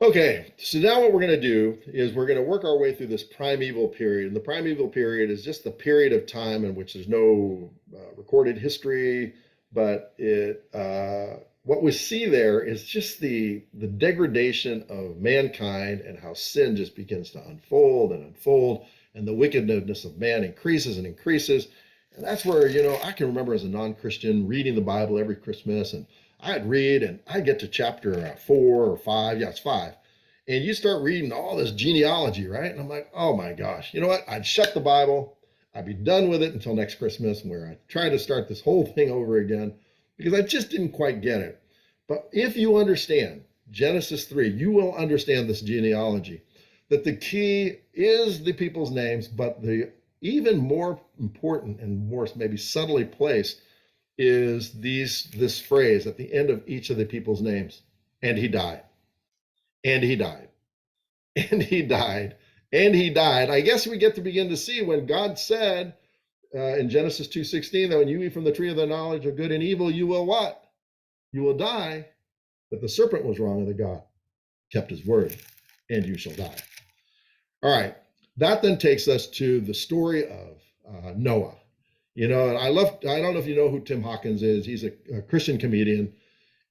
Okay, so now what we're going to do is we're going to work our way through this primeval period. And the primeval period is just the period of time in which there's no recorded history, but what we see there is just the degradation of mankind and how sin just begins to unfold and unfold, and the wickedness of man increases and increases. And that's where, I can remember as a non-Christian reading the Bible every Christmas, and I'd read and I'd get to chapter 4 or 5. Yeah, it's 5. And you start reading all this genealogy, right? And I'm like, oh my gosh, you know what? I'd shut the Bible. I'd be done with it until next Christmas, where I try to start this whole thing over again because I just didn't quite get it. But if you understand Genesis 3, you will understand this genealogy, that the key is the people's names, but the even more important and more maybe subtly placed is this phrase at the end of each of the people's names. And he died, and he died, and he died, and he died. I guess we get to begin to see when God said in Genesis 2:16 that when you eat from the tree of the knowledge of good and evil, you will what? You will die. That the serpent was wrong and that God kept his word, and you shall die. All right. That then takes us to the story of Noah. And I don't know if you know who Tim Hawkins is. He's a Christian comedian,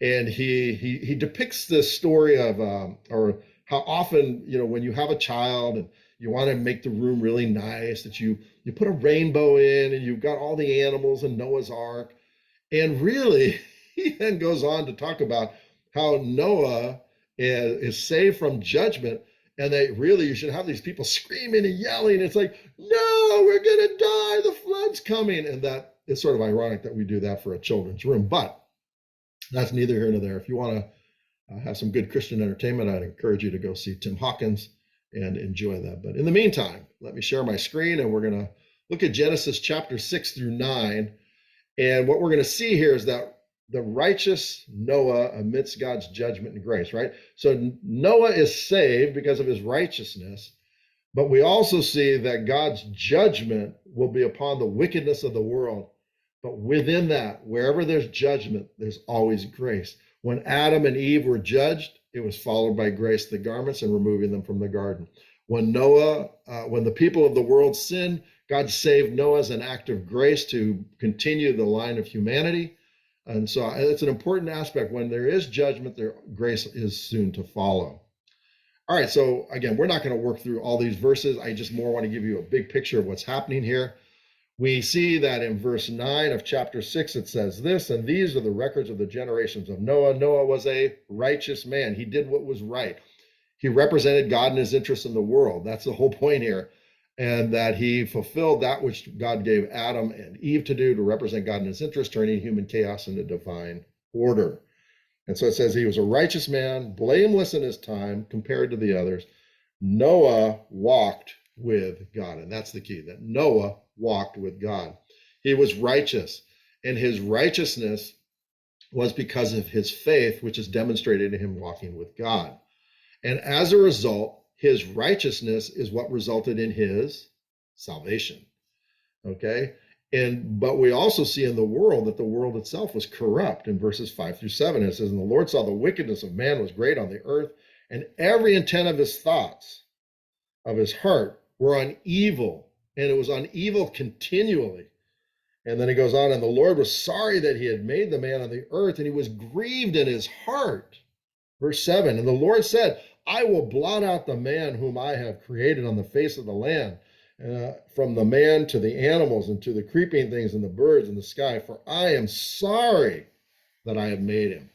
and he depicts this story of or how often, when you have a child and you want to make the room really nice, that you put a rainbow in and you've got all the animals in Noah's Ark. And really, he then goes on to talk about how Noah is saved from judgment, and that really you should have these people screaming and yelling. It's like, no, we're going to die. The flood's coming. And that is sort of ironic that we do that for a children's room. But that's neither here nor there. If you want to have some good Christian entertainment, I'd encourage you to go see Tim Hawkins and enjoy that. But in the meantime, let me share my screen, and we're going to look at Genesis chapter 6 through 9. And what we're going to see here is that the righteous Noah amidst God's judgment and grace, right? So Noah is saved because of his righteousness, but we also see that God's judgment will be upon the wickedness of the world. But within that, wherever there's judgment, there's always grace. When Adam and Eve were judged, it was followed by grace, the garments, and removing them from the garden. When the people of the world sinned, God saved Noah as an act of grace to continue the line of humanity. And so it's an important aspect. When there is judgment, there grace is soon to follow. All right, so again, we're not going to work through all these verses. I just more want to give you a big picture of what's happening here. We see that in verse 9 of chapter 6, it says this, and these are the records of the generations of Noah. Noah was a righteous man. He did what was right. He represented God and his interests in the world. That's the whole point here. And that he fulfilled that which God gave Adam and Eve to do, to represent God and his interests, turning human chaos into divine order. And so it says he was a righteous man, blameless in his time compared to the others. Noah walked with God. And that's the key, that Noah walked with God. He was righteous, and his righteousness was because of his faith, which is demonstrated in him walking with God. And as a result, his righteousness is what resulted in his salvation. Okay? But we also see in the world that the world itself was corrupt. In verses 5 through 7, it says, and the Lord saw the wickedness of man was great on the earth, and every intent of his thoughts, of his heart, were on evil, and it was on evil continually. And then he goes on, and the Lord was sorry that he had made the man on the earth, and he was grieved in his heart. Verse 7, and the Lord said, I will blot out the man whom I have created on the face of the land, from the man to the animals and to the creeping things and the birds in the sky, for I am sorry that I have made him.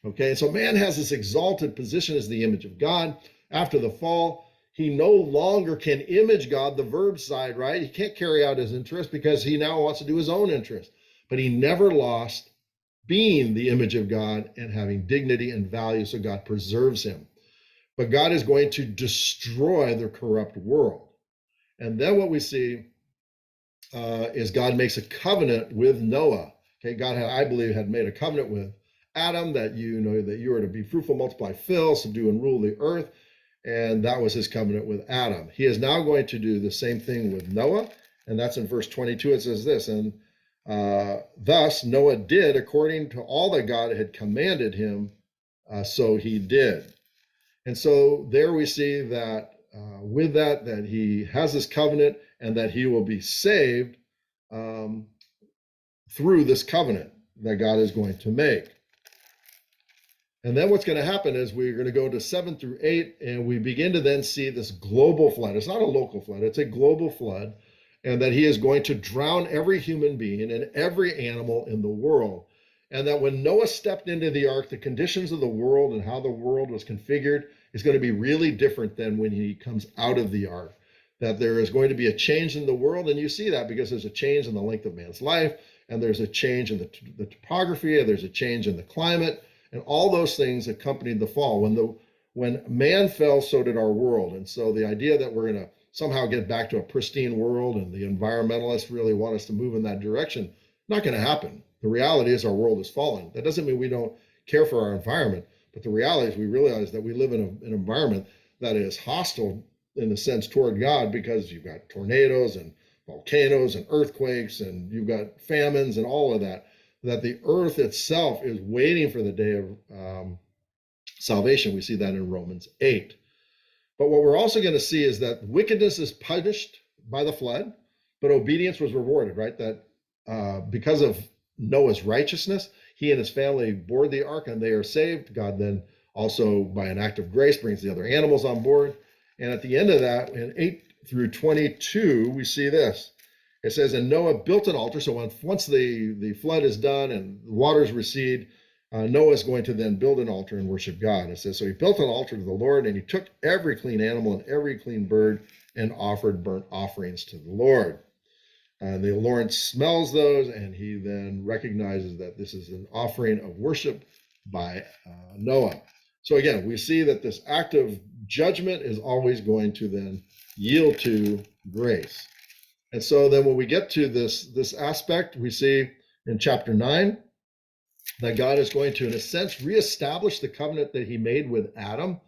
Okay, so man has this exalted position as the image of God. After the fall, he no longer can image God, the verb side, right? He can't carry out his interest because he now wants to do his own interest. But he never lost being the image of God and having dignity and value, so God preserves him. But God is going to destroy the corrupt world. And then what we see is God makes a covenant with Noah. Okay, God had, I believe, had made a covenant with Adam that you are to be fruitful, multiply, fill, subdue, and rule the earth. And that was his covenant with Adam. He is now going to do the same thing with Noah. And that's in verse 22. It says this, and thus Noah did according to all that God had commanded him, so he did. And so there we see that with that he has this covenant and that he will be saved um, through this covenant that God is going to make. And then what's going to happen is we're going to go to 7 through 8, and we begin to then see this global flood. It's not a local flood, it's a global flood, and that he is going to drown every human being and every animal in the world. And that when Noah stepped into the ark, the conditions of the world and how the world was configured is going to be really different than when he comes out of the ark. That there is going to be a change in the world, and you see that because there's a change in the length of man's life, and there's a change in the topography, and there's a change in the climate. And all those things accompanied the fall. When man fell, so did our world. And so the idea that we're going to somehow get back to a pristine world and the environmentalists really want us to move in that direction, not going to happen. The reality is our world is falling. That doesn't mean we don't care for our environment, but the reality is we realize that we live in an environment that is hostile in a sense toward God, because you've got tornadoes and volcanoes and earthquakes, and you've got famines and all of that. That the earth itself is waiting for the day of salvation. We see that in Romans 8. But what we're also going to see is that wickedness is punished by the flood, but obedience was rewarded, right? That because of Noah's righteousness, he and his family board the ark and they are saved. God then also, by an act of grace, brings the other animals on board. And at the end of that, in 8 through 22, we see this. It says, and Noah built an altar. So once the flood is done and the waters recede, Noah is going to then build an altar and worship God. It says, so he built an altar to the Lord, and he took every clean animal and every clean bird and offered burnt offerings to the Lord. And the Lord smells those, and he then recognizes that this is an offering of worship by Noah. So again, we see that this act of judgment is always going to then yield to grace. And so then when we get to this aspect, we see in chapter 9 that God is going to, in a sense, reestablish the covenant that he made with Adam.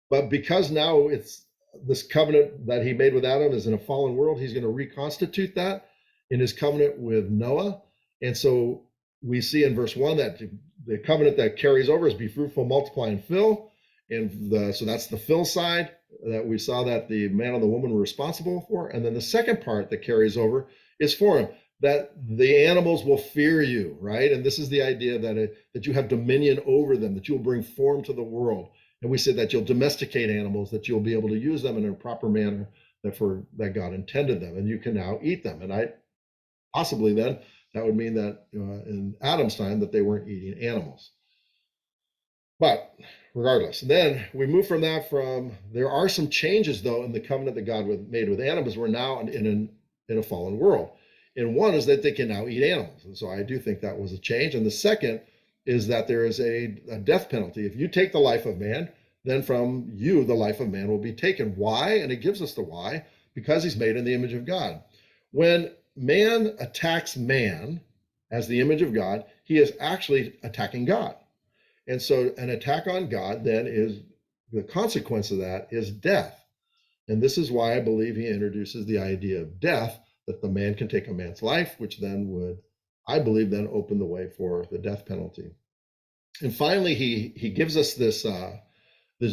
But because now it's this covenant that he made with Adam is in a fallen world, he's going to reconstitute that in his covenant with Noah. And so we see in verse 1 that the covenant that carries over is be fruitful, multiply, and fill. And so that's the fill side that we saw that the man and the woman were responsible for. And then the second part that carries over is for him, that the animals will fear you, right? And this is the idea that you have dominion over them, that you'll bring form to the world. And we said that you'll domesticate animals, that you'll be able to use them in a proper manner that God intended them, and you can now eat them. And possibly then that would mean that in Adam's time that they weren't eating animals. But regardless, and then we move from that. There are some changes though in the covenant that God made with animals. We're now in a fallen world. And one is that they can now eat animals. And so I do think that was a change. And the second is that there is a death penalty. If you take the life of man, then from you the life of man will be taken. Why? And it gives us the why, because he's made in the image of God. When man attacks man as the image of God, he is actually attacking God. And so an attack on God then is, the consequence of that is death. And this is why I believe he introduces the idea of death, that the man can take a man's life, which then would, I believe, then open the way for the death penalty. And finally, he gives us this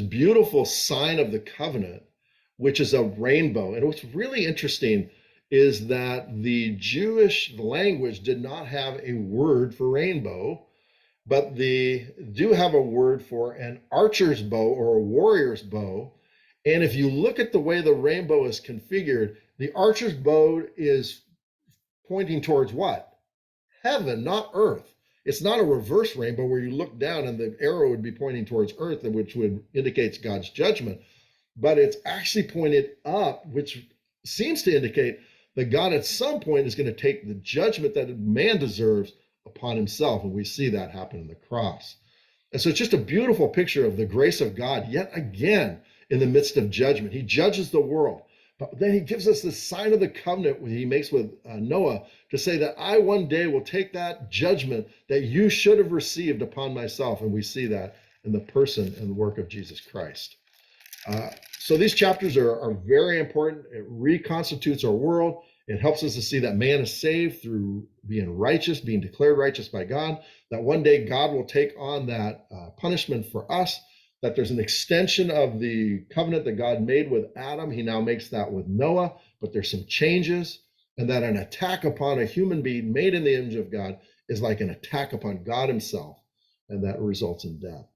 beautiful sign of the covenant, which is a rainbow. And what's really interesting is that the Jewish language did not have a word for rainbow, but they do have a word for an archer's bow or a warrior's bow. And if you look at the way the rainbow is configured, the archer's bow is pointing towards what? Heaven, not earth. It's not a reverse rainbow where you look down and the arrow would be pointing towards earth, which would indicate God's judgment. But it's actually pointed up, which seems to indicate that God at some point is going to take the judgment that man deserves upon himself. And we see that happen in the cross. And so it's just a beautiful picture of the grace of God yet again in the midst of judgment. He judges the world. But then he gives us the sign of the covenant he makes with Noah to say that I one day will take that judgment that you should have received upon myself. And we see that in the person and the work of Jesus Christ. So these chapters are very important. It reconstitutes our world. It helps us to see that man is saved through being righteous, being declared righteous by God, that one day God will take on that punishment for us, that there's an extension of the covenant that God made with Adam. He now makes that with Noah, but there's some changes, and that an attack upon a human being made in the image of God is like an attack upon God himself, and that results in death.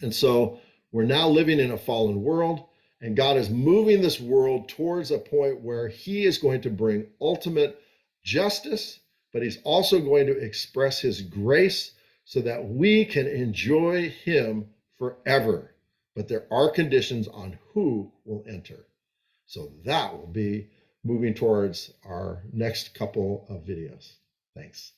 And so we're now living in a fallen world, and God is moving this world towards a point where he is going to bring ultimate justice, but he's also going to express his grace so that we can enjoy him forever. But there are conditions on who will enter. So that will be moving towards our next couple of videos. Thanks.